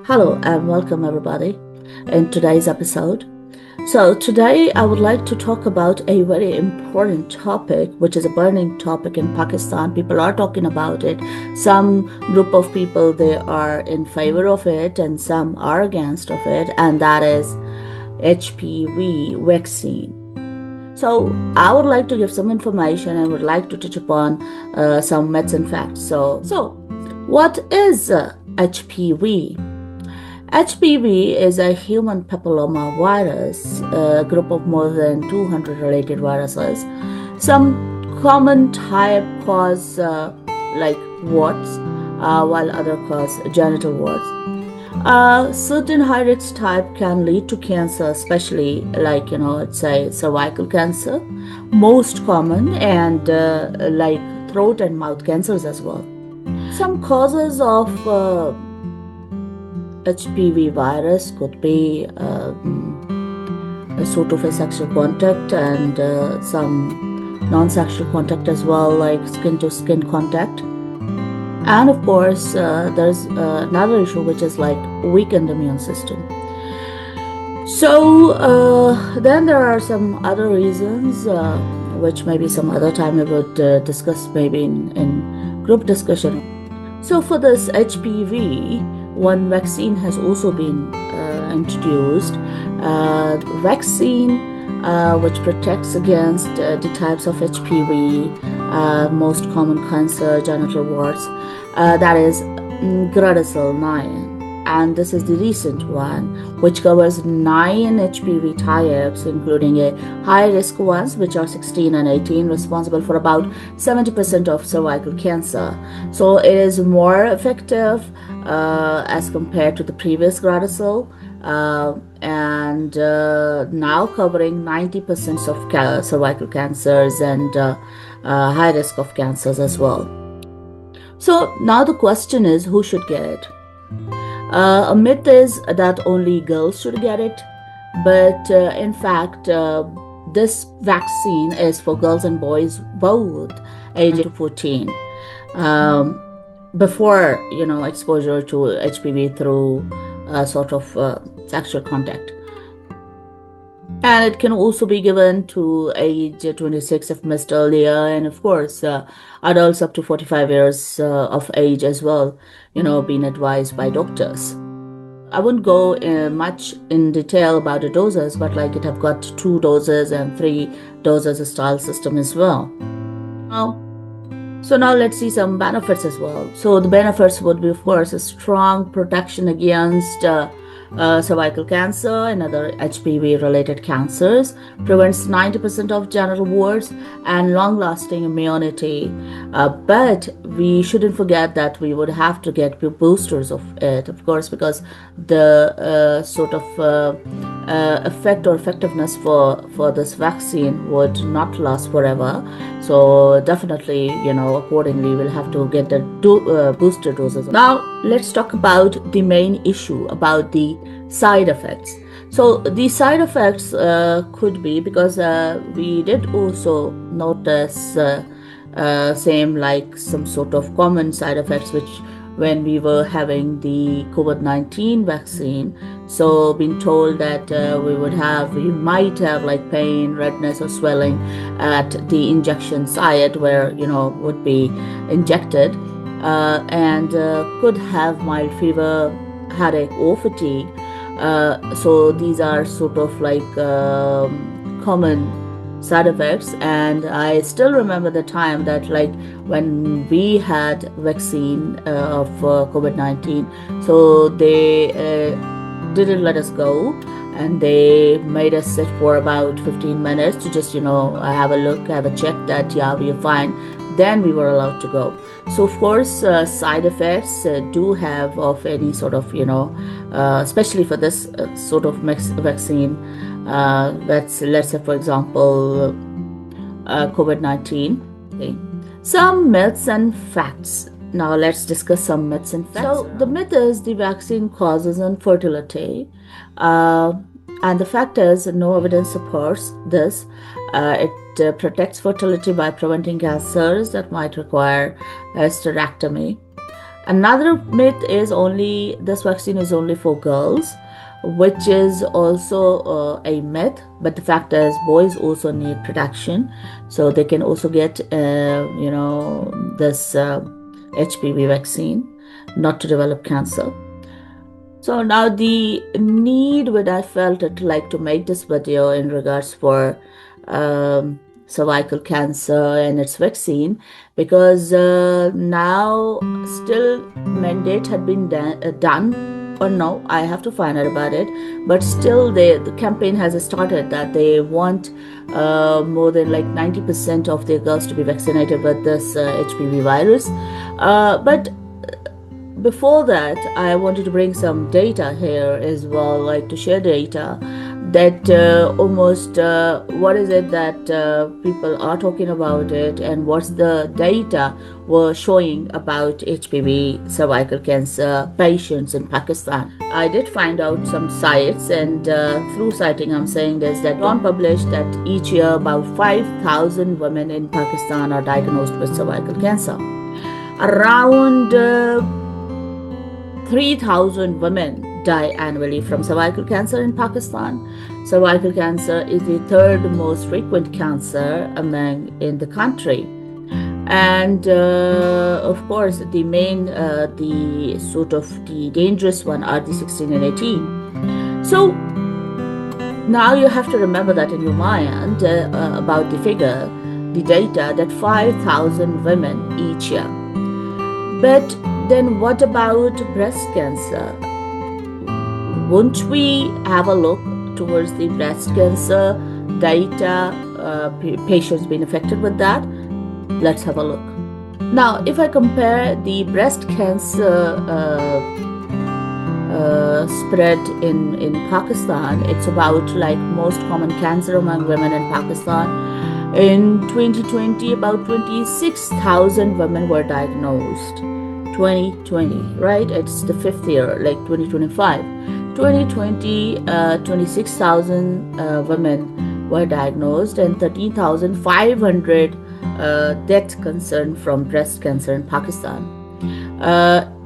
Hello and welcome everybody in today's episode. So today I would like to talk about a very important topic, which is a burning topic in Pakistan. People are talking about it. Some group of people, they are in favor of it and some are against of it, and that is HPV vaccine. So I would like to give some information and would like to touch upon some myths and facts. So what is HPV? HPV is a human papilloma virus, a group of more than 200 related viruses. Some common type cause like warts, while other cause genital warts. Certain high risk type can lead to cancer, especially like let's say cervical cancer, most common, and like throat and mouth cancers as well. Some causes of HPV virus could be a sort of a sexual contact and some non-sexual contact as well, like skin to skin contact. And of course, there's another issue, which is like weakened immune system. So then there are some other reasons, which maybe some other time we would discuss, maybe in group discussion. So for this HPV, one vaccine has also been introduced. Vaccine which protects against the types of HPV, most common cancer, genital warts, that is Gardasil 9. And this is the recent one, which covers 9 HPV types, including a high-risk ones, which are 16 and 18, responsible for about 70% of cervical cancer. So it is more effective as compared to the previous Gardasil, and now covering 90% of cervical cancers and high risk of cancers as well. So now the question is, who should get it? A myth is that only girls should get it, but in fact, this vaccine is for girls and boys both, age to 14, before exposure to HPV through sort of sexual contact. And it can also be given to age 26 if missed earlier, and of course adults up to 45 years of age as well, being advised by doctors. I wouldn't go much in detail about the doses, but like it have got 2 doses and 3 doses style system as well. So now let's see some benefits as well. So the benefits would be, of course, a strong protection against cervical cancer and other HPV related cancers, prevents 90% of genital warts, and long-lasting immunity. But we shouldn't forget that we would have to get boosters of it, of course, because the sort of effect or effectiveness for this vaccine would not last forever. So definitely, accordingly, we'll have to get the booster doses. Now, let's talk about the main issue about the side effects. So the side effects could be, because we did also notice same like some sort of common side effects, which when we were having the COVID-19 vaccine, so being told that we might have like pain, redness or swelling at the injection site where would be injected, and could have mild fever, headache or fatigue. So these are sort of like common side effects. And I still remember the time that like when we had vaccine of COVID-19, so they didn't let us go, and they made us sit for about 15 minutes to just have a look, have a check that we are fine. Then we were allowed to go. So of course side effects do have of any sort of especially for this sort of vaccine, let's say for example COVID-19. Okay. Some myths and facts. Now let's discuss some myths and facts. So the myth is the vaccine causes infertility, and the fact is no evidence supports this. It protects fertility by preventing cancers that might require hysterectomy. Another myth is only this vaccine is only for girls, which is also a myth. But the fact is, boys also need protection, so they can also get, this HPV vaccine, not to develop cancer. So now the need when I felt it like to make this video in regards for cervical cancer and its vaccine, because now still mandate had been done or no, I have to find out about it, but still the campaign has started that they want more than like 90% of their girls to be vaccinated with this HPV virus. But before that, I wanted to bring some data here as well, like to share data that almost what is it that people are talking about it, and what's the data were showing about HPV cervical cancer patients in Pakistan. I did find out some sites, and through citing I'm saying this, that one published that each year about 5,000 women in Pakistan are diagnosed with cervical cancer. Around 3,000 women die annually from cervical cancer in Pakistan. Cervical cancer is the third most frequent cancer in the country. And of course, the main, the sort of the dangerous one are the 16 and 18. So now you have to remember that in your mind about the figure, the data, that 5,000 women each year. But then what about breast cancer? Won't we have a look towards the breast cancer data, patients being affected with that? Let's have a look. Now, if I compare the breast cancer spread in Pakistan, it's about like most common cancer among women in Pakistan. In 2020, about 26,000 women were diagnosed. 2020, right? It's the fifth year, like 2025. 2020, 26,000 women were diagnosed, and 13,500 deaths concerned from breast cancer in Pakistan.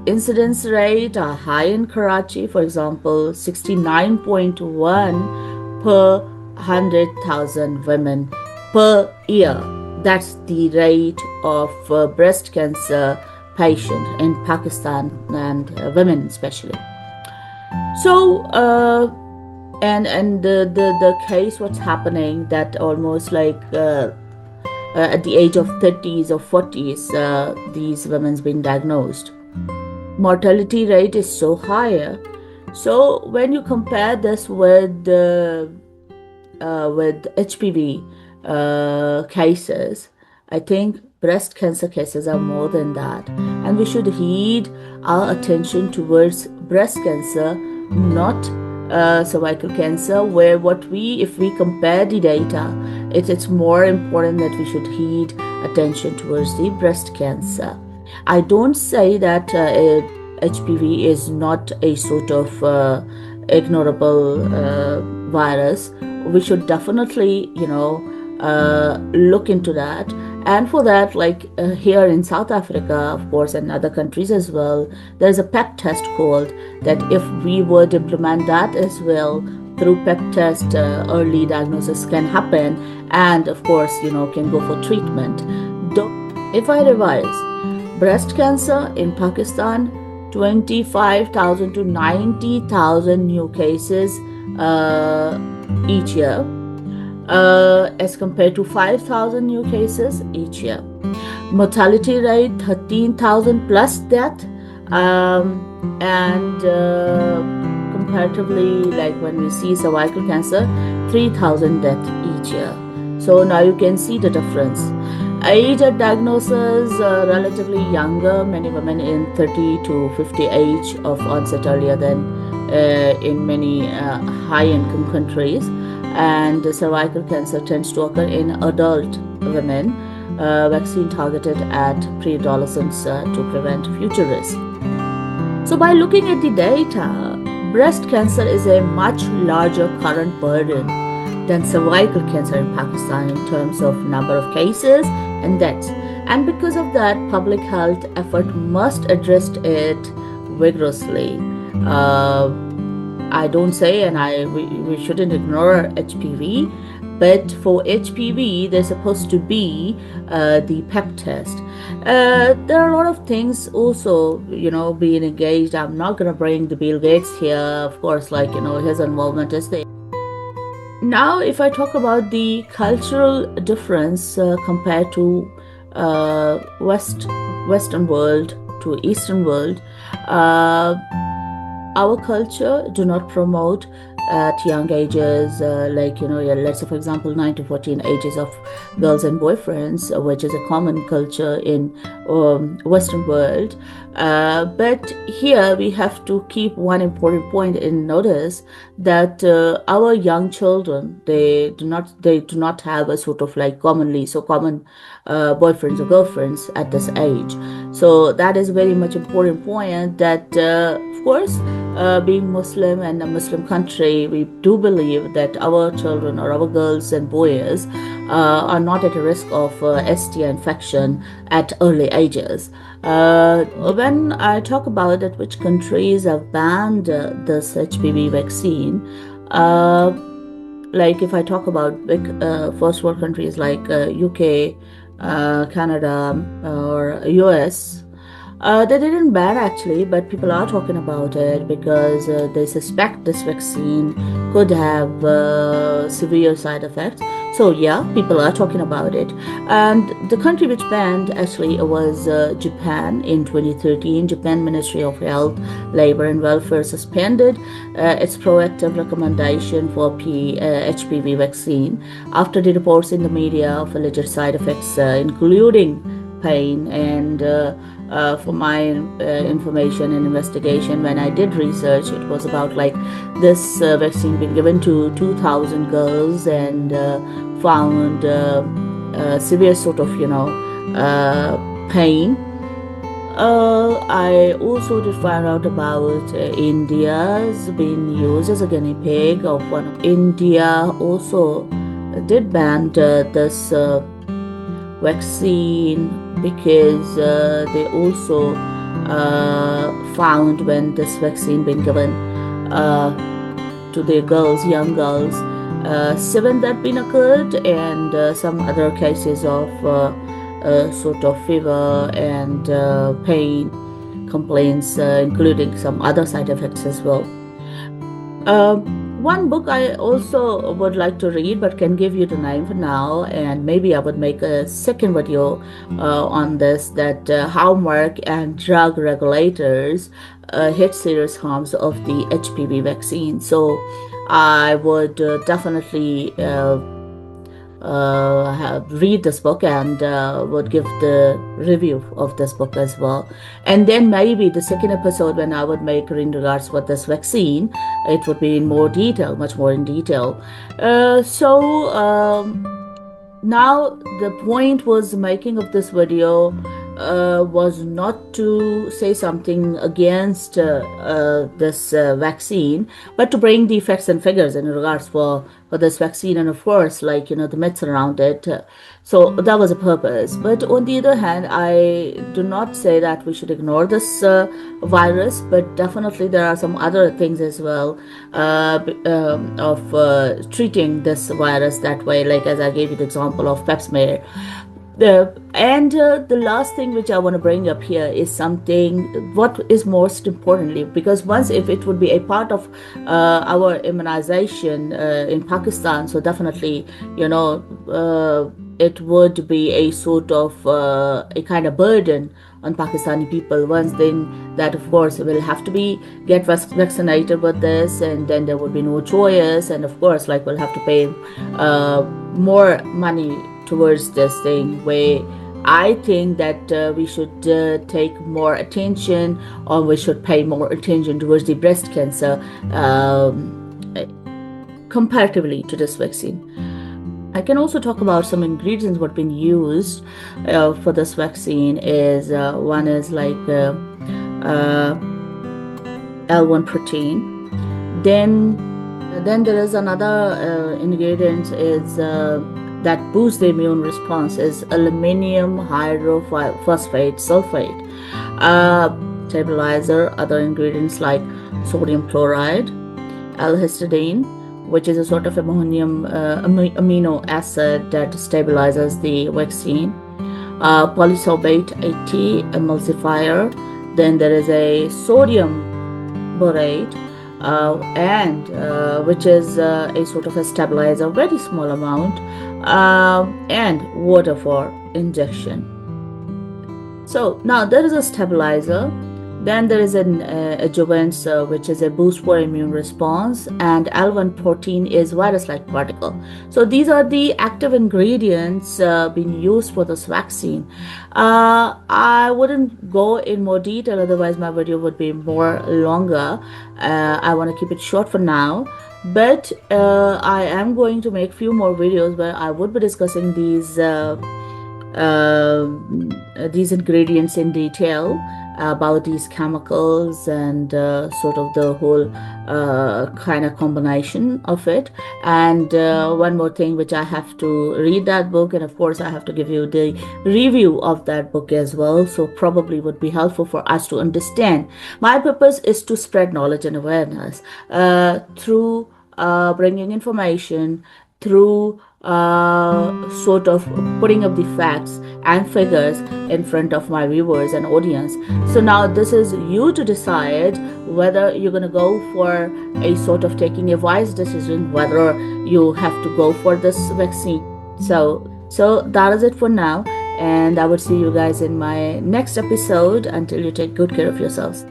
Incidence rate are high in Karachi, for example, 69.1 per 100,000 women per year. That's the rate of breast cancer patient in Pakistan, and women especially. So and the case, what's happening, that almost like at the age of 30s or 40s, these women's been diagnosed. Mortality rate is so higher. So when you compare this with HPV cases, I think breast cancer cases are more than that, and we should heed our attention towards breast cancer, not cervical cancer, where if we compare the data, it's more important that we should heed attention towards the breast cancer. I don't say that HPV is not a sort of ignorable virus. We should definitely, look into that. And for that, like here in South Africa, of course, and other countries as well, there's a PEP test called that. If we would implement that as well, through PEP test, early diagnosis can happen, and of course, can go for treatment. If I revise, breast cancer in Pakistan, 25,000 to 90,000 new cases each year, as compared to 5,000 new cases each year. Mortality rate 13,000 plus death, and comparatively, like when we see cervical cancer, 3,000 death each year. So now you can see the difference. Age at diagnosis, relatively younger, many women in 30 to 50 age of onset earlier than in many high-income countries. And cervical cancer tends to occur in adult women. Vaccine targeted at pre-adolescents to prevent future risk. So by looking at the data, breast cancer is a much larger current burden than cervical cancer in Pakistan in terms of number of cases and deaths. And because of that, public health effort must address it vigorously. Uh, I don't say, and we shouldn't ignore HPV, but for HPV, there's supposed to be the PEP test. There are a lot of things also, being engaged. I'm not gonna bring the Bill Gates here, of course, his involvement is there. Now, if I talk about the cultural difference compared to Western world to Eastern world, uh, our culture do not promote at young ages, let's say for example 9 to 14 ages of girls and boyfriends, which is a common culture in Western world. But here we have to keep one important point in notice, that our young children, they do not have a sort of like common boyfriends or girlfriends at this age. So that is very much important point, that of course, being Muslim and a Muslim country, we do believe that our children or our girls and boys are not at a risk of STI infection at early ages. When I talk about that, which countries have banned this HPV vaccine, like if I talk about big first world countries like UK, Canada, or US, they didn't ban actually, but people are talking about it because they suspect this vaccine could have severe side effects. So yeah, people are talking about it. And the country which banned actually was Japan in 2013. Japan Ministry of Health, Labor and Welfare suspended its proactive recommendation for HPV vaccine after the reports in the media of alleged side effects, including pain. And for my information and investigation, when I did research, it was about like this vaccine being given to 2,000 girls and found severe sort of pain. I also did find out about India's being used as a guinea pig of one of India also did ban this vaccine because they also found when this vaccine been given to their girls, young girls, 7 that been occurred, and some other cases of sort of fever and pain complaints, including some other side effects as well. One book I also would like to read, but can give you the name for now, and maybe I would make a second video on this, that how Merck and drug regulators hit serious harms of the HPV vaccine. So I would definitely read this book and would give the review of this book as well. And then maybe the second episode, when I would make in regards with this vaccine, it would be in more detail, much more in detail. Now the point was making of this video was not to say something against this vaccine, but to bring the facts and figures in regards for this vaccine, and of course, the myths around it. So that was a purpose. But on the other hand, I do not say that we should ignore this virus, but definitely there are some other things as well of treating this virus that way, like as I gave you the example of pap smear. The last thing which I want to bring up here is something what is most importantly, because once if it would be a part of our immunization in Pakistan, so definitely it would be a sort of a kind of burden on Pakistani people. Once then that of course will have to be get vaccinated with this, and then there would be no choice, and of course we'll have to pay more money towards this thing, where I think that we should take more attention, or we should pay more attention towards the breast cancer comparatively to this vaccine. I can also talk about some ingredients what been used for this vaccine. Is one is L1 protein. Then there is another ingredient is that boosts the immune response is aluminum hydrophosphate sulfate. Stabilizer, other ingredients like sodium chloride, L-histidine, which is a sort of amino acid that stabilizes the vaccine, polysorbate 80 emulsifier. Then there is a sodium borate, which is a sort of a stabilizer, very small amount, and water for injection. So now there is a stabilizer. Then there is an adjuvant, which is a boost for immune response, and L1 protein is virus-like particle. So these are the active ingredients being used for this vaccine. I wouldn't go in more detail, otherwise my video would be more longer. I want to keep it short for now, but I am going to make few more videos where I would be discussing these ingredients in detail, about these chemicals and sort of the whole kind of combination of it. And one more thing, which I have to read that book, and of course I have to give you the review of that book as well, so probably would be helpful for us to understand. My purpose is to spread knowledge and awareness through bringing information, through sort of putting up the facts and figures in front of my viewers and audience. So now this is you to decide whether you're going to go for a sort of taking a wise decision, whether you have to go for this vaccine. So that is it for now, and I will see you guys in my next episode. Until you take good care of yourselves.